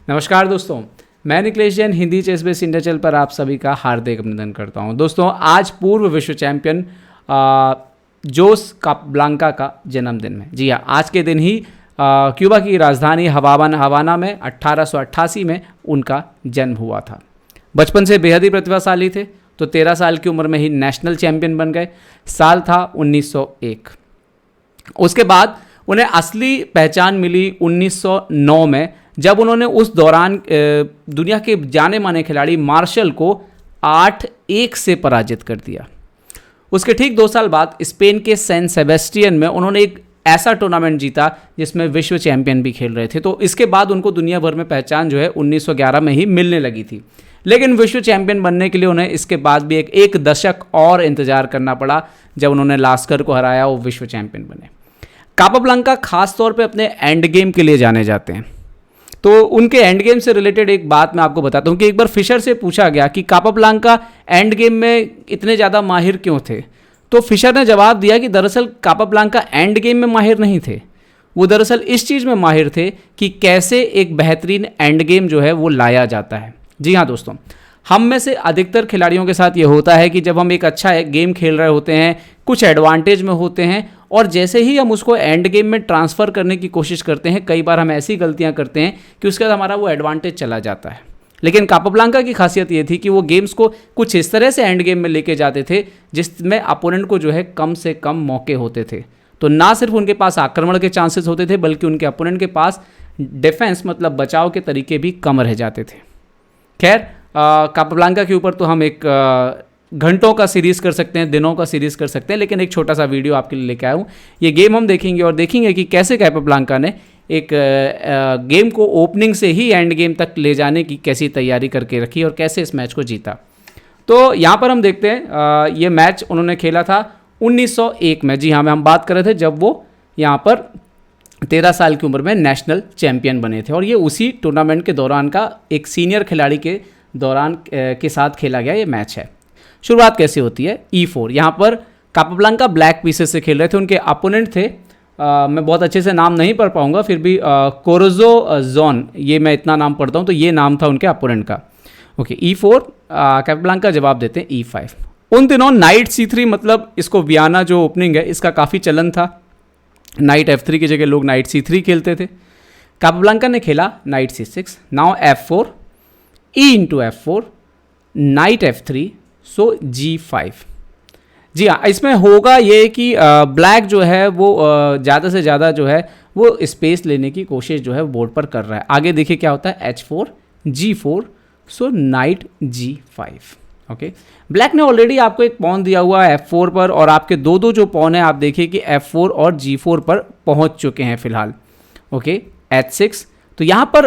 नमस्कार दोस्तों, मैं Niklesh Jain Hindi chess base India channel पर आप सभी का हार्दिक अभिनंदन करता हूं। दोस्तों, आज पूर्व विश्व चैंपियन जोस कापब्लांका का जन्मदिन है। जी हाँ, आज के दिन ही क्यूबा की राजधानी हवाना में 1888 में उनका जन्म हुआ था। बचपन से बेहद ही प्रतिभाशाली थे, तो 13 साल की उम्र में ही नेशनल चैंपियन बन गए। साल था 1901। उसके बाद उन्हें असली पहचान मिली 1909 में, जब उन्होंने उस दौरान दुनिया के जाने माने खिलाड़ी मार्शल को 8-1 से पराजित कर दिया। उसके ठीक 2 साल बाद स्पेन के सैन सेबेस्टियन में उन्होंने एक ऐसा टूर्नामेंट जीता जिसमें विश्व चैंपियन भी खेल रहे थे। तो इसके बाद उनको दुनिया भर में पहचान जो है 1911 में ही मिलने लगी थी। लेकिन विश्व चैंपियन बनने के लिए उन्हें इसके बाद भी एक दशक और इंतजार करना पड़ा। जब उन्होंने लास्कर को हराया, वो विश्व चैंपियन बने। कापाब्लांका खास तौर पे अपने एंड गेम के लिए जाने जाते हैं। तो उनके एंड गेम से रिलेटेड एक बात मैं आपको बताता हूँ कि एक बार फिशर से पूछा गया कि कापाब्लांका एंड गेम में इतने ज़्यादा माहिर क्यों थे। तो फिशर ने जवाब दिया कि दरअसल कापाब्लांका एंड गेम में माहिर नहीं थे, वो दरअसल इस चीज़ में माहिर थे कि कैसे एक बेहतरीन एंड गेम जो है वो लाया जाता है। जी हाँ दोस्तों, हम में से अधिकतर खिलाड़ियों के साथ ये होता है कि जब हम एक अच्छा गेम खेल रहे होते हैं, कुछ एडवांटेज में होते हैं, और जैसे ही हम उसको एंड गेम में ट्रांसफ़र करने की कोशिश करते हैं, कई बार हम ऐसी गलतियां करते हैं कि उसके बाद हमारा वो एडवांटेज चला जाता है। लेकिन कापाब्लांका की खासियत ये थी कि वो गेम्स को कुछ इस तरह से एंड गेम में लेके जाते थे जिसमें अपोनेंट को जो है कम से कम मौके होते थे। तो ना सिर्फ उनके पास आक्रमण के चांसेस होते थे, बल्कि उनके अपोनेंट के पास डिफेंस मतलब बचाव के तरीके भी कम रह जाते थे। खैर, कापाब्लांका के ऊपर तो हम एक घंटों का सीरीज़ कर सकते हैं, दिनों का सीरीज़ कर सकते हैं, लेकिन एक छोटा सा वीडियो आपके लिए लेके आया हूँ। ये गेम हम देखेंगे और देखेंगे कि कैसे कापाब्लांका ने एक गेम को ओपनिंग से ही एंड गेम तक ले जाने की कैसी तैयारी करके रखी और कैसे इस मैच को जीता। तो यहाँ पर हम देखते हैं ये मैच उन्होंने खेला था 1901 में। जी हाँ, हम बात कर रहे थे जब वो यहाँ पर 13 साल की उम्र में नेशनल चैंपियन बने थे, और ये उसी टूर्नामेंट के दौरान का एक सीनियर खिलाड़ी के दौरान के साथ खेला गया ये मैच है। शुरुआत कैसे होती है? E4। यहाँ पर कापाब्लांका ब्लैक पीसेस से खेल रहे थे। उनके अपोनेंट थे, मैं बहुत अच्छे से नाम नहीं पढ़ पाऊंगा, फिर भी कोरोजो जोन, ये मैं इतना नाम पढ़ता हूँ, तो ये नाम था उनके अपोनेंट का। Okay, E4। कापाब्लांका जवाब देते हैं E5। उन दिनों नाइट C3, मतलब इसको वियना जो ओपनिंग है इसका काफ़ी चलन था। नाइट F3 की जगह लोग नाइट C3 खेलते थे। कापाब्लांका ने खेला night C6, now F4, E into F4, night F3, सो G5। जी हाँ, इसमें होगा ये कि ब्लैक जो है वो ज़्यादा से ज़्यादा जो है वो स्पेस लेने की कोशिश जो है बोर्ड पर कर रहा है। आगे देखिए क्या होता है, H4, G4, सो नाइट G5। ओके, ब्लैक ने ऑलरेडी आपको एक पॉन दिया हुआ है F4 पर, और आपके दो जो पॉन है आप देखिए कि F4 और G4 पर पहुंच चुके हैं फिलहाल। Okay, H6। तो यहाँ पर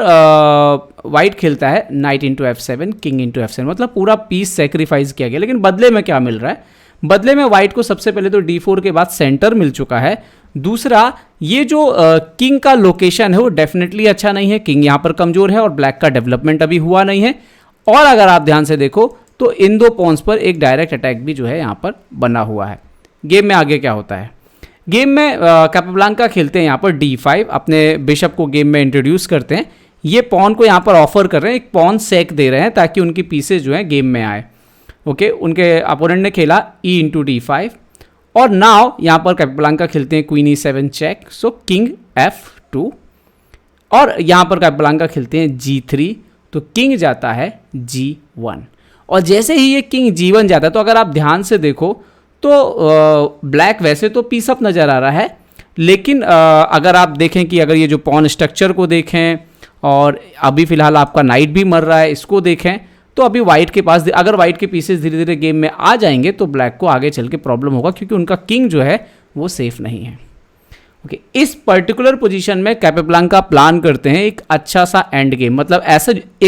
वाइट खेलता है night into F7, king into F7, मतलब पूरा पीस सेक्रीफाइस किया गया। लेकिन बदले में क्या मिल रहा है? बदले में वाइट को सबसे पहले तो D4 के बाद सेंटर मिल चुका है। दूसरा, ये जो किंग का लोकेशन है वो डेफिनेटली अच्छा नहीं है। किंग यहाँ पर कमजोर है और ब्लैक का डेवलपमेंट अभी हुआ नहीं है। और अगर आप ध्यान से देखो तो इन दो पॉन्स पर एक डायरेक्ट अटैक भी जो है यहाँ पर बना हुआ है। गेम में आगे क्या होता है? गेम में कापाब्लांका खेलते हैं यहाँ पर D5, अपने बिशप को गेम में इंट्रोड्यूस करते हैं। ये पॉन को यहाँ पर ऑफर कर रहे हैं, एक पॉन सेक दे रहे हैं ताकि उनकी पीसेज जो है गेम में आए। ओके, उनके अपोनेंट ने खेला E इंटू D5, और नाउ यहाँ पर कापाब्लांका खेलते हैं क्वीन E7 चेक, सो किंग F2, और यहाँ पर कापाब्लांका खेलते हैं G3, तो किंग जाता है G1। और जैसे ही ये किंग G1 जाता है, तो अगर आप ध्यान से देखो तो ब्लैक वैसे तो पीस अप नज़र आ रहा है, लेकिन अगर आप देखें कि अगर ये जो पॉन स्ट्रक्चर को देखें, और अभी फिलहाल आपका नाइट भी मर रहा है, इसको देखें, तो अभी वाइट के पास अगर वाइट के पीसेस धीरे धीरे गेम में आ जाएंगे तो ब्लैक को आगे चल के प्रॉब्लम होगा, क्योंकि उनका किंग जो है वो सेफ नहीं है। ओके, इस पर्टिकुलर पोजीशन में कापाब्लांका प्लान करते हैं एक अच्छा सा एंड गेम, मतलब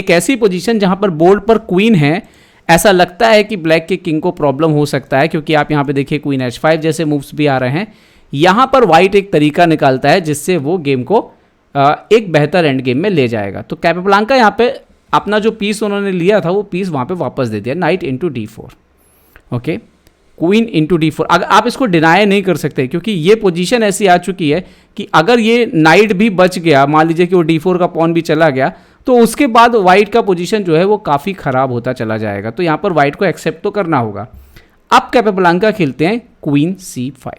ऐसी पोजीशन जहां पर बोर्ड पर क्वीन है। ऐसा लगता है कि ब्लैक के किंग को प्रॉब्लम हो सकता है, क्योंकि आप यहाँ पे देखिए क्वीन H5 जैसे मूव्स भी आ रहे हैं। यहाँ पर वाइट एक तरीका निकालता है जिससे वो गेम को एक बेहतर एंड गेम में ले जाएगा। तो कापाब्लांका यहाँ पे अपना जो पीस उन्होंने लिया था वो पीस वहाँ पे वापस दे दिया, night into D4। Okay, queen into D4। अगर आप इसको डिनाई नहीं कर सकते, क्योंकि ये पोजीशन ऐसी आ चुकी है कि अगर ये नाइट भी बच गया, मान लीजिए कि वो D4 का पॉन भी चला गया, तो उसके बाद वाइट का पोजीशन जो है वो काफ़ी ख़राब होता चला जाएगा। तो यहाँ पर वाइट को एक्सेप्ट तो करना होगा। अब कैपेब्लांका खेलते हैं क्वीन C5।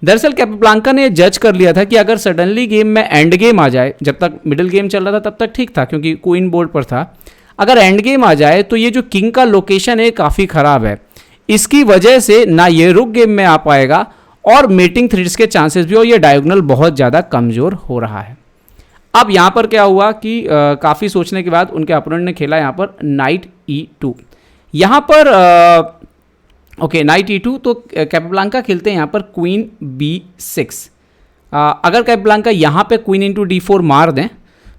दरअसल कैपेब्लांका ने जज कर लिया था कि अगर सडनली गेम में एंड गेम आ जाए, जब तक मिडिल गेम चल रहा था तब तक ठीक था क्योंकि क्वीन बोर्ड पर था, अगर एंड गेम आ जाए तो ये जो किंग का लोकेशन है काफ़ी ख़राब है। इसकी वजह से ना ये रुक गेम में आ पाएगा और मेटिंग थ्रेड्स के चांसेस भी, और ये डायगोनल बहुत ज़्यादा कमज़ोर हो रहा है। अब यहाँ पर क्या हुआ कि काफ़ी सोचने के बाद उनके अपोनेंट ने खेला यहाँ पर नाइट E2। यहाँ पर ओके नाइट E2, तो कैपेब्लांका खेलते हैं यहाँ पर क्वीन B6। अगर कैपेब्लांका यहाँ पे क्वीन इंटू D4 मार दें,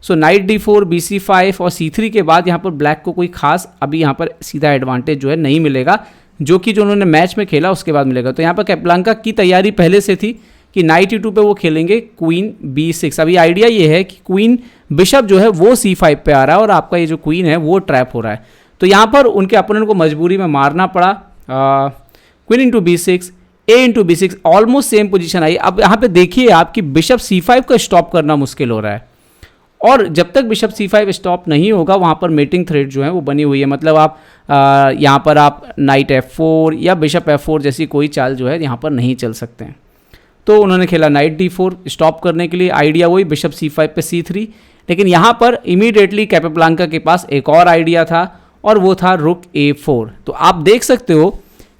सो नाइट D4 BC5 और C3 के बाद यहाँ पर ब्लैक को कोई खास अभी यहाँ पर सीधा एडवांटेज जो है नहीं मिलेगा, जो कि जो उन्होंने मैच में खेला उसके बाद मिलेगा। तो यहाँ पर कैपेब्लांका की तैयारी पहले से थी कि नाइट E2 पे वो खेलेंगे क्वीन B6। अभी आइडिया ये है कि क्वीन बिशप जो है वो C5 पे आ रहा है और आपका ये जो क्वीन है वो ट्रैप हो रहा है। तो यहाँ पर उनके अपोनेंट को मजबूरी में मारना पड़ा। Queen into B6, A into B6, almost same position आई। अब यहाँ पे देखिए आपकी बिशप C5 को स्टॉप करना मुश्किल हो रहा है, और जब तक बिशप C5 स्टॉप नहीं होगा वहाँ पर मेटिंग थ्रेड जो है वो बनी हुई है। मतलब आप यहाँ पर आप नाइट F4 या बिशप F4 जैसी कोई चाल जो है यहाँ पर नहीं चल सकते हैं। तो उन्होंने खेला नाइट D4 स्टॉप करने के लिए। आइडिया वही बिशप C5 पे C3, लेकिन यहाँ पर इमीडिएटली कैपेब्लांका के पास एक और आइडिया था और वो था रुक A4। तो आप देख सकते हो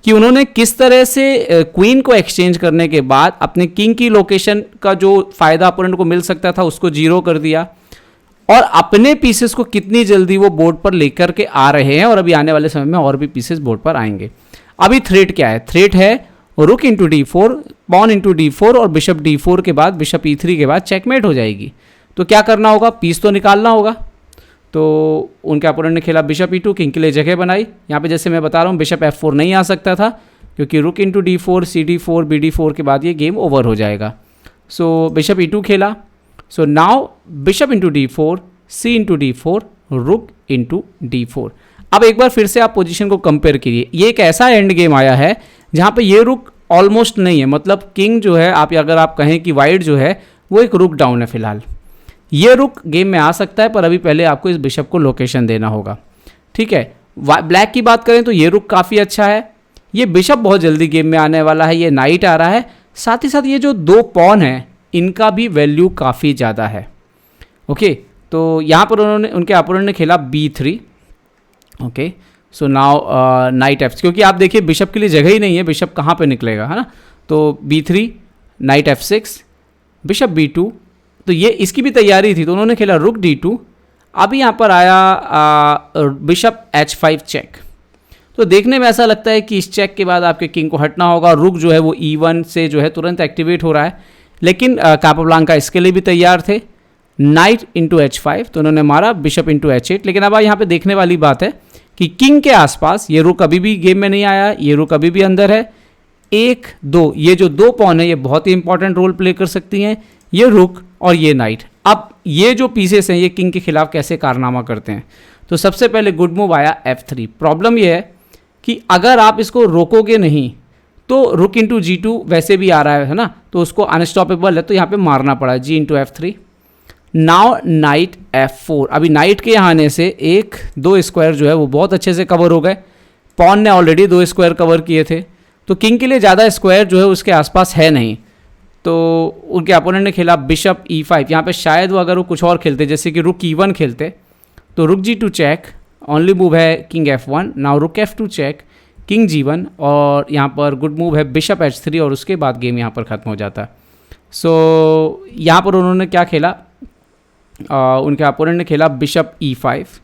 कि उन्होंने किस तरह से क्वीन को एक्सचेंज करने के बाद अपने किंग की लोकेशन का जो फ़ायदा अपोनेंट को मिल सकता था उसको जीरो कर दिया, और अपने पीसेस को कितनी जल्दी वो बोर्ड पर लेकर के आ रहे हैं, और अभी आने वाले समय में और भी पीसेस बोर्ड पर आएंगे। अभी थ्रेट क्या है? थ्रेट है रुक into D4, pawn into D4 और बिशप D4 के बाद बिशप E3 के बाद चेकमेट हो जाएगी। तो क्या करना होगा? पीस तो निकालना होगा। तो उनके अपोनेंट ने खेला बिशप E2, किंग के लिए जगह बनाई। यहाँ पे जैसे मैं बता रहा हूँ बिशप F4 नहीं आ सकता था क्योंकि रुक इंटू D4, CD4, BD4 के बाद ये गेम ओवर हो जाएगा। सो बिशप E2 खेला। So now bishop into D4, C into D4, रुक इंटू D4। अब एक बार फिर से आप पोजीशन को कंपेयर कीजिए। ये एक ऐसा एंड गेम आया है जहाँ पे ये रुक ऑलमोस्ट नहीं है, मतलब किंग जो है आप अगर आप कहें कि वाइट जो है वो एक रुक डाउन है फिलहाल। ये रुक गेम में आ सकता है पर अभी पहले आपको इस बिशप को लोकेशन देना होगा, ठीक है। ब्लैक की बात करें तो ये रुक काफ़ी अच्छा है, ये बिशप बहुत जल्दी गेम में आने वाला है, ये नाइट आ रहा है, साथ ही साथ ये जो दो पॉन हैं इनका भी वैल्यू काफ़ी ज़्यादा है। ओके, तो यहाँ पर उनके अपोनेंट ने खेला B3। Okay, so now night F, क्योंकि आप देखिए बिशप के लिए जगह ही नहीं है, बिशप कहाँ पे निकलेगा, है ना। तो B3, night F6, bishop B2, तो ये इसकी भी तैयारी थी, तो उन्होंने खेला रुक D2। अभी यहाँ पर आया बिशप H5 चेक। तो देखने में ऐसा लगता है कि इस चेक के बाद आपके किंग को हटना होगा, रुक जो है वो E1 से जो है तुरंत एक्टिवेट हो रहा है, लेकिन कैपेब्लांका इसके लिए भी तैयार थे। नाइट इंटू H5, तो उन्होंने मारा बिशप इंटू H8। लेकिन अब यहाँ पे देखने वाली बात है कि किंग के आसपास ये रुक अभी भी गेम में नहीं आया, ये रुक अभी भी अंदर है। 1, 2, ये जो दो पॉन है ये बहुत ही इंपॉर्टेंट रोल प्ले कर सकती हैं, ये रुक और ये नाइट। अब ये जो पीसेस हैं ये किंग के खिलाफ कैसे कारनामा करते हैं? तो सबसे पहले गुड मूव आया F3। प्रॉब्लम ये है कि अगर आप इसको रोकोगे नहीं तो रुक इंटू G2 वैसे भी आ रहा है ना, तो उसको अनस्टॉपेबल है, तो यहाँ पे मारना पड़ा G into F3। Now night F4। अभी नाइट के यहाँ आने से 1, 2 स्क्वायर जो है वो बहुत अच्छे से कवर हो गए, पॉन ने ऑलरेडी 2 स्क्वायर कवर किए थे, तो किंग के लिए ज़्यादा स्क्वायर जो है उसके आसपास है नहीं। तो उनके अपोनेंट ने खेला बिशप E5। यहाँ पे शायद वो अगर वो कुछ और खेलते जैसे कि रुक E1 खेलते, तो rook G2 check, only move है king F1। Now rook F2 check, king G1, और यहाँ पर गुड मूव है बिशप H3, और उसके बाद गेम यहाँ पर ख़त्म हो जाता है। सो यहाँ पर उन्होंने क्या खेला, उनके अपोनेंट ने खेला बिशप E5।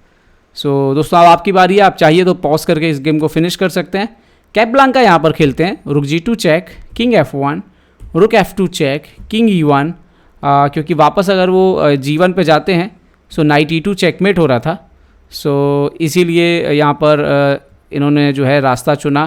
सो दोस्तों अब आपकी बारी है, आप चाहिए तो पॉज करके इस गेम को फिनिश कर सकते हैं। कैपेब्लांका यहाँ पर खेलते हैं रुक G2 चेक, किंग F1, रुक F2 चेक, किंग E1, क्योंकि वापस अगर वो G1 पे जाते हैं सो नाइट E2 चेकमेट हो रहा था, सो इसीलिए यहाँ पर इन्होंने जो है रास्ता चुना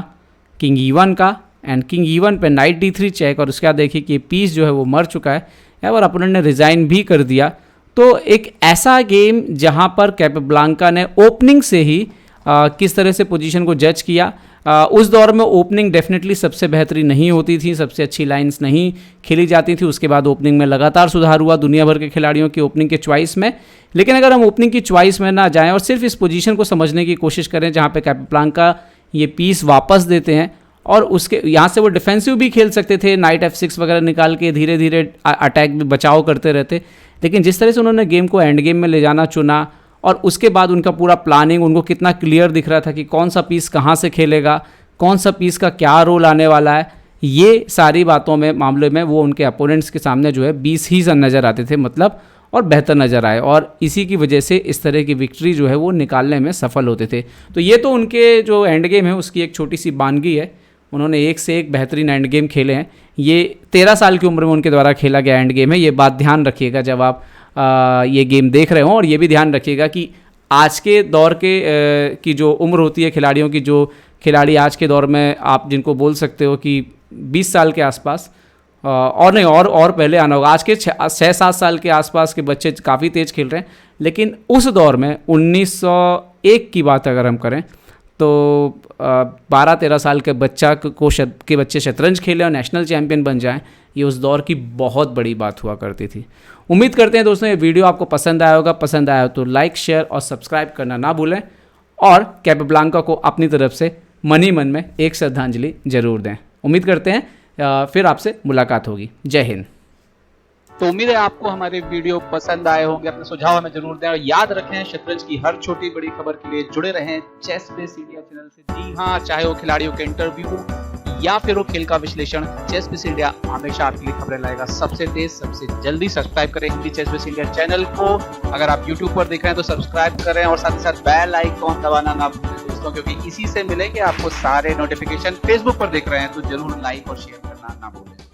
किंग E1 का, एंड किंग E1 पे नाइट D3 चेक, और उसके बाद देखिए कि पीस जो है वो मर चुका है, यहाँ पर अपोनेंट ने रिज़ाइन भी कर दिया। तो एक ऐसा गेम जहाँ पर कैपेब्लांका ने ओपनिंग से ही किस तरह से पोजीशन को जज किया, उस दौर में ओपनिंग डेफिनेटली सबसे बेहतरीन नहीं होती थी, सबसे अच्छी लाइंस नहीं खेली जाती थी। उसके बाद ओपनिंग में लगातार सुधार हुआ दुनिया भर के खिलाड़ियों की ओपनिंग के चॉइस में। लेकिन अगर हम ओपनिंग की चॉइस में ना जाएं और सिर्फ इस पोजीशन को समझने की कोशिश करें जहां पे कैपेब्लांका ये पीस वापस देते हैं और उसके यहाँ से वो डिफेंसिव भी खेल सकते थे, नाइट F6 वगैरह निकाल के धीरे धीरे अटैक भी बचाव करते रहते। लेकिन जिस तरह से उन्होंने गेम को एंड गेम में ले जाना चुना और उसके बाद उनका पूरा प्लानिंग, उनको कितना क्लियर दिख रहा था कि कौन सा पीस कहाँ से खेलेगा, कौन सा पीस का क्या रोल आने वाला है, ये सारी बातों में मामले में वो उनके अपोनेंट्स के सामने जो है 20 ही नज़र आते थे मतलब, और बेहतर नज़र आए, और इसी की वजह से इस तरह की विक्ट्री जो है वो निकालने में सफल होते थे। तो ये तो उनके जो एंड गेम है उसकी एक छोटी सी बानगी है। उन्होंने एक से एक बेहतरीन एंड गेम खेले हैं। ये 13 साल की उम्र में उनके द्वारा खेला गया एंड गेम है। ये बात ध्यान रखिएगा जब आप ये गेम देख रहे हो, और ये भी ध्यान रखिएगा कि आज के दौर के की जो उम्र होती है खिलाड़ियों की, जो खिलाड़ी आज के दौर में आप जिनको बोल सकते हो कि 20 साल के आसपास और नहीं और पहले आना होगा, आज के 6-7 साल के आसपास के बच्चे काफ़ी तेज़ खेल रहे हैं। लेकिन उस दौर में 1901 की बात अगर हम करें तो 12-13 साल के बच्चे शतरंज खेलें और नेशनल चैंपियन बन जाएं, ये उस दौर की बहुत बड़ी बात हुआ करती थी। उम्मीद करते हैं दोस्तों ये वीडियो आपको पसंद आया होगा। पसंद आया हो तो लाइक, शेयर और सब्सक्राइब करना ना भूलें, और कैपेब्लांका को अपनी तरफ से मन ही मन में एक श्रद्धांजलि जरूर दें। उम्मीद करते हैं फिर आपसे मुलाकात होगी। जय हिंद। तो उम्मीद है आपको हमारे वीडियो पसंद आए होंगे। अपने सुझाव हमें जरूर दें, और याद रखें शतरंज की हर छोटी बड़ी खबर के लिए जुड़े रहें चेस बेस इंडिया चैनल से। जी हाँ, चाहे वो खिलाड़ियों के इंटरव्यू या फिर वो खेल का विश्लेषण, चेस बेस इंडिया हमेशा आपके लिए खबरें लाएगा सबसे तेज सबसे जल्दी। सब्सक्राइब करें Hindi chess base India channel को। अगर आप यूट्यूब पर देख रहे हैं तो सब्सक्राइब करें, और साथ ही साथ बेल आइकॉन दबाना ना भूलें दोस्तों, क्योंकि इसी से मिलेंगे आपको सारे नोटिफिकेशन। फेसबुक पर देख रहे हैं तो जरूर लाइक और शेयर करना ना भूलें।